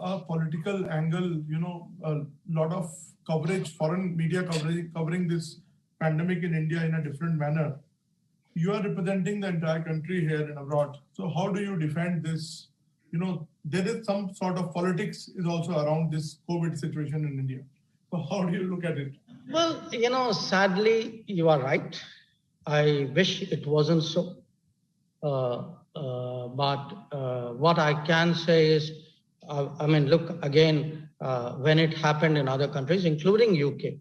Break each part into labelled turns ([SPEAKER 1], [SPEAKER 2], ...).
[SPEAKER 1] a political angle, a lot of coverage, foreign media coverage, covering this pandemic in India in a different manner. You are representing the entire country here and abroad. So how do you defend this? There is some sort of politics is also around this COVID situation in India. So how do you look at it?
[SPEAKER 2] Well, sadly, you are right. I wish it wasn't so. But what I can say is, look, again, when it happened in other countries, including UK,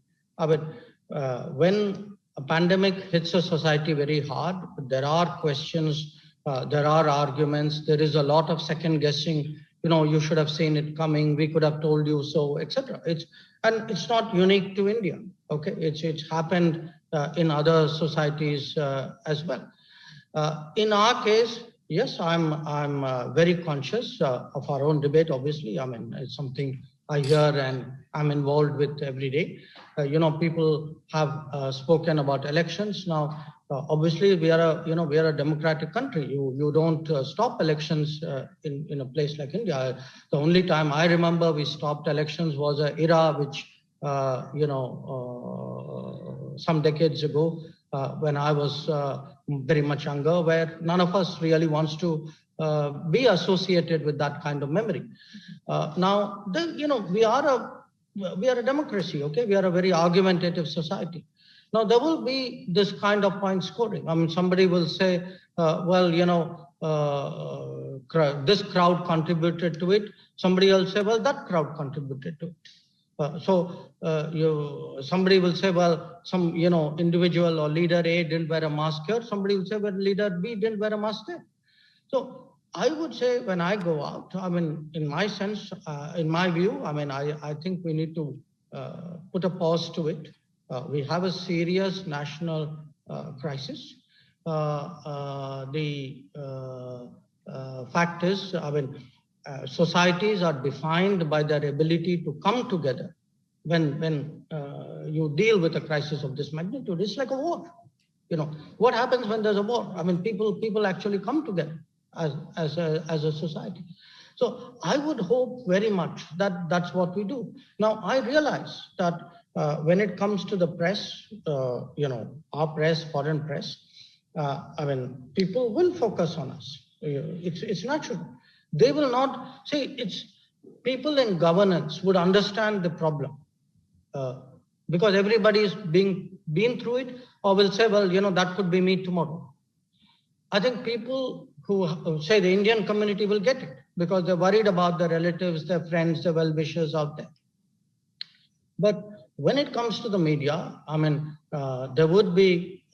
[SPEAKER 2] when a pandemic hits a society very hard, there are questions, there are arguments, there is a lot of second guessing. You should have seen it coming, we could have told you so, etc. And it's not unique to India. Okay, it's happened in other societies as well. In our case, yes, I'm very conscious of our own debate. Obviously, it's something I hear and I'm involved with every day. People have spoken about elections. Now, obviously, we are a democratic country. You don't stop elections in a place like India. The only time I remember we stopped elections was an era which some decades ago when I was very much younger, where none of us really wants to be associated with that kind of memory. Now, we are a democracy, okay? We are a very argumentative society. Now, there will be this kind of point scoring. Somebody will say, this crowd contributed to it. Somebody else say, well, that crowd contributed to it. Somebody will say, well, some individual or leader A didn't wear a mask here. Somebody will say, well, leader B didn't wear a mask there. So I would say when I go out, in my sense, in my view, I think we need to put a pause to it. We have a serious national crisis. The fact is, societies are defined by their ability to come together when you deal with a crisis of this magnitude. It's like a war. What happens when there's a war? People actually come together as a society. So I would hope very much that that's what we do. Now, I realize that when it comes to the press, our press, foreign press, people will focus on us. It's natural. They will not see. It's people in governance would understand the problem because everybody is been through it, or will say, well, that could be me tomorrow. I think people who say the Indian community will get it because they're worried about their relatives, their friends, their well-wishers out there. But when it comes to the media, there would be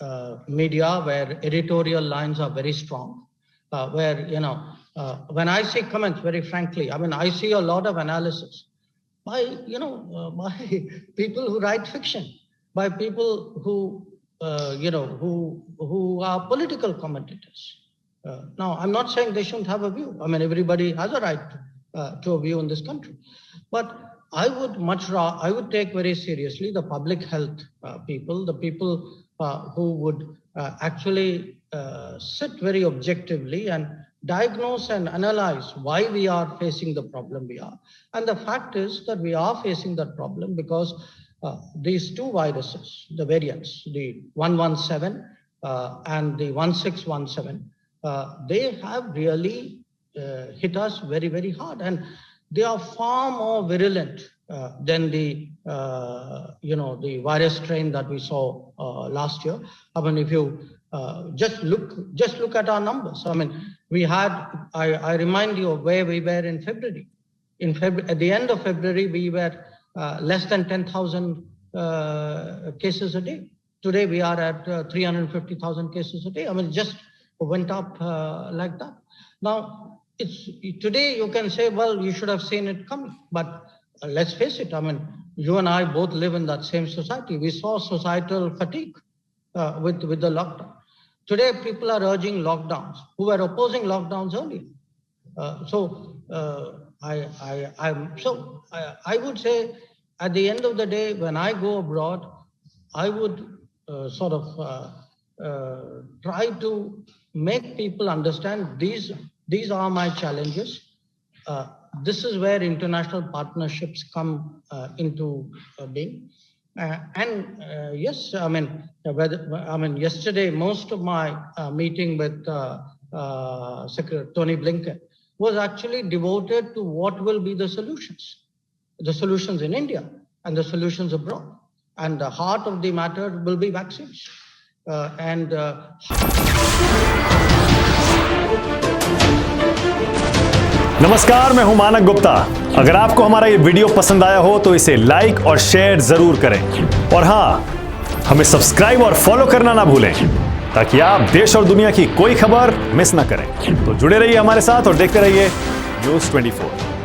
[SPEAKER 2] media where editorial lines are very strong, where, when I see comments, very frankly, I see a lot of analysis by people who write fiction, by people who are political commentators. Now, I'm not saying they shouldn't have a view. Everybody has a right to a view in this country. But I would take very seriously the public health people, the people who would actually sit very objectively and diagnose and analyze why we are facing the problem we are. And the fact is that we are facing that problem because these two viruses, the variants, the 117 and the 1617, they have really hit us very, very hard. And they are far more virulent than the virus strain that we saw last year. If you just look at our numbers. We had, I remind you of where we were in February. At the end of February, we were less than 10,000 cases a day. Today, we are at 350,000 cases a day. It just went up like that. Now, today you can say, well, you should have seen it coming. But let's face it, you and I both live in that same society. We saw societal fatigue with the lockdown. Today, people are urging lockdowns who were opposing lockdowns earlier. I would say at the end of the day, when I go abroad, I would try to make people understand these are my challenges. this is where international partnerships come into being. Yes, yesterday, most of my meeting with Secretary Tony Blinken was actually devoted to what will be the solutions in India and the solutions abroad. And the heart of the matter will be vaccines.
[SPEAKER 3] नमस्कार, मैं हूं मानक गुप्ता। अगर आपको हमारा ये video पसंद आया हो तो इसे लाइक और शेयर जरूर करें, और हां, हमें सब्सक्राइब और फॉलो करना ना भूलें ताकि आप देश और दुनिया की कोई खबर मिस ना करें। तो जुड़े रहिए हमारे साथ और देखते रहिए News24।